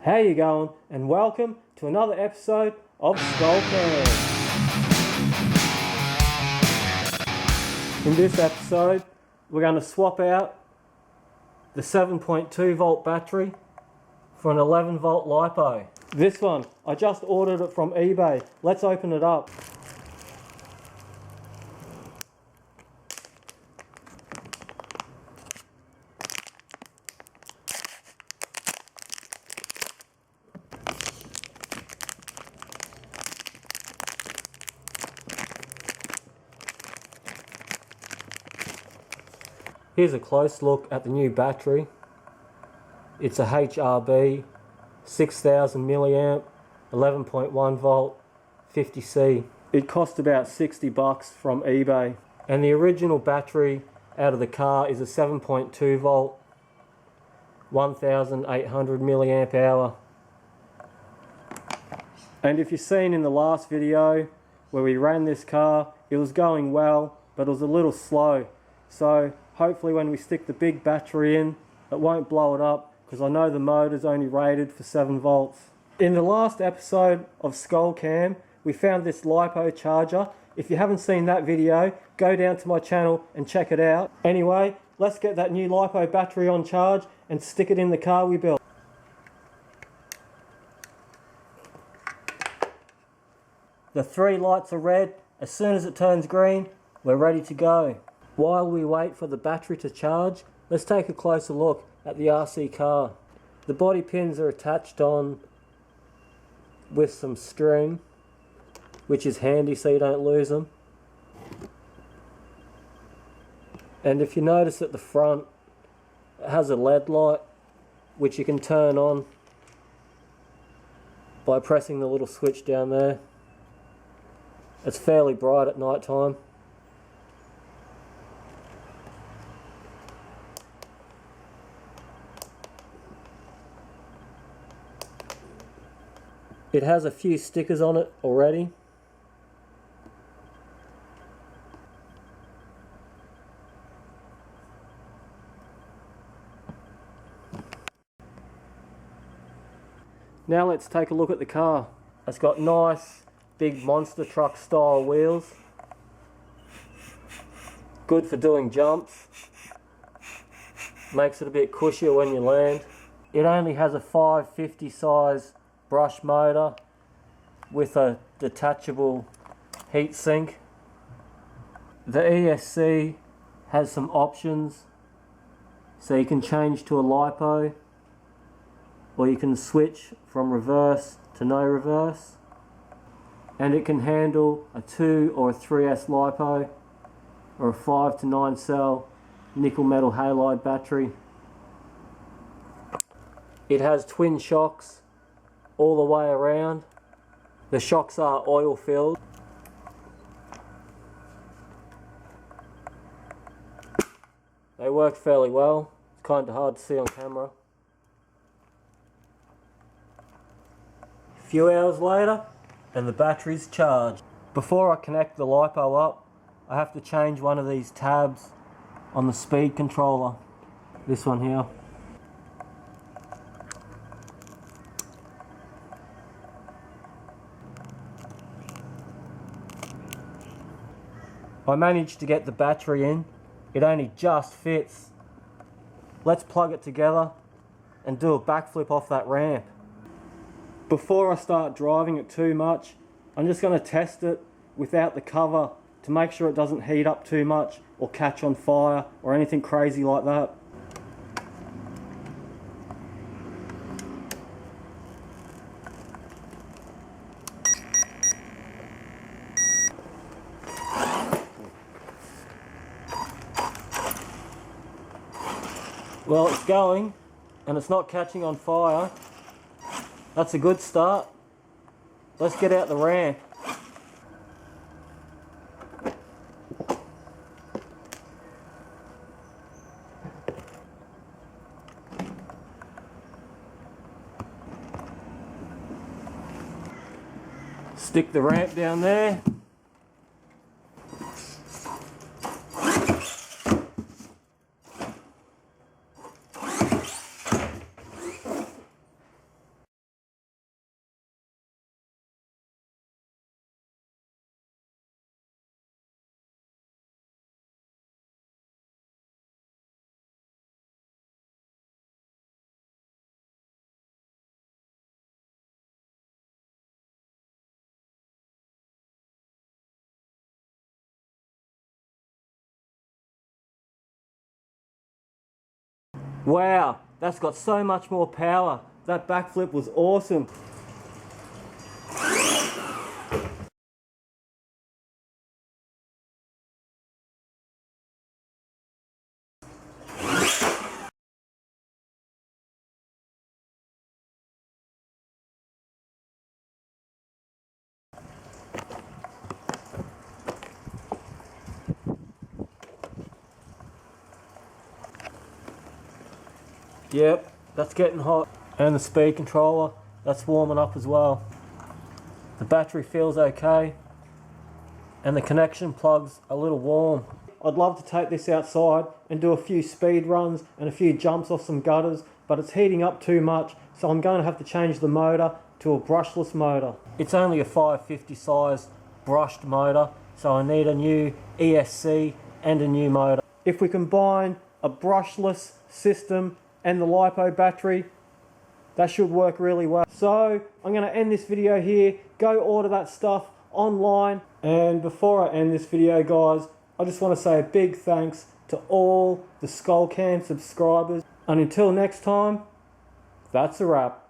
How you going? And welcome to another episode of Skull Cam. In this episode, we're going to swap out the 7.2 volt battery for an 11 volt LiPo. This one, I just ordered it from eBay. Let's open it up. Here's a close look at the new battery. It's a HRB 6000 milliamp 11.1 volt 50C. It cost about 60 bucks from eBay. And the original battery out of the car is a 7.2 volt 1800 milliamp hour. And if you've seen in the last video where we ran this car, it was going well, but it was a little slow. So hopefully when we stick the big battery in, it won't blow it up, because I know the motor's only rated for 7 volts. In the last episode of Skull Cam, we found this LiPo charger. If you haven't seen that video, go down to my channel and check it out. Anyway, let's get that new LiPo battery on charge and stick it in the car we built. The 3 lights are red. As soon as it turns green, we're ready to go. While we wait for the battery to charge, let's take a closer look at the RC car. The body pins are attached on with some string, which is handy so you don't lose them. And if you notice at the front, it has a LED light which you can turn on by pressing the little switch down there. It's fairly bright at night time. It has a few stickers on it already. Now let's take a look at the car. It's got nice big monster truck style wheels. Good for doing jumps. Makes it a bit cushier when you land. It only has a 550 size brush motor with a detachable heat sink. The ESC has some options, so you can change to a LiPo, or you can switch from reverse to no reverse, and it can handle a 2 or a 3S LiPo or a 5 to 9 cell nickel metal halide battery. It has twin shocks all the way around. The shocks are oil filled. They work fairly well. It's kind of hard to see on camera. A few hours later and the battery's charged. Before I connect the LiPo up, I have to change one of these tabs on the speed controller. This one here. I managed to get the battery in. It only just fits. Let's plug it together and do a backflip off that ramp. Before I start driving it too much, I'm just going to test it without the cover to make sure it doesn't heat up too much or catch on fire or anything crazy like that. Well, it's going, and it's not catching on fire. That's a good start. Let's get out the ramp. Stick the ramp down there. Wow, that's got so much more power. That backflip was awesome. Yep, that's getting hot. And the speed controller, that's warming up as well. The battery feels okay. And the connection plug's a little warm. I'd love to take this outside and do a few speed runs and a few jumps off some gutters, but it's heating up too much, so I'm going to have to change the motor to a brushless motor. It's only a 550 size brushed motor, so I need a new ESC and a new motor. If we combine a brushless system and the LiPo battery, that should work really well. So I'm going to end this video here. Go order that stuff online. And before I end this video, guys, I just want to say a big thanks to all the Skullcam subscribers. And until next time, that's a wrap.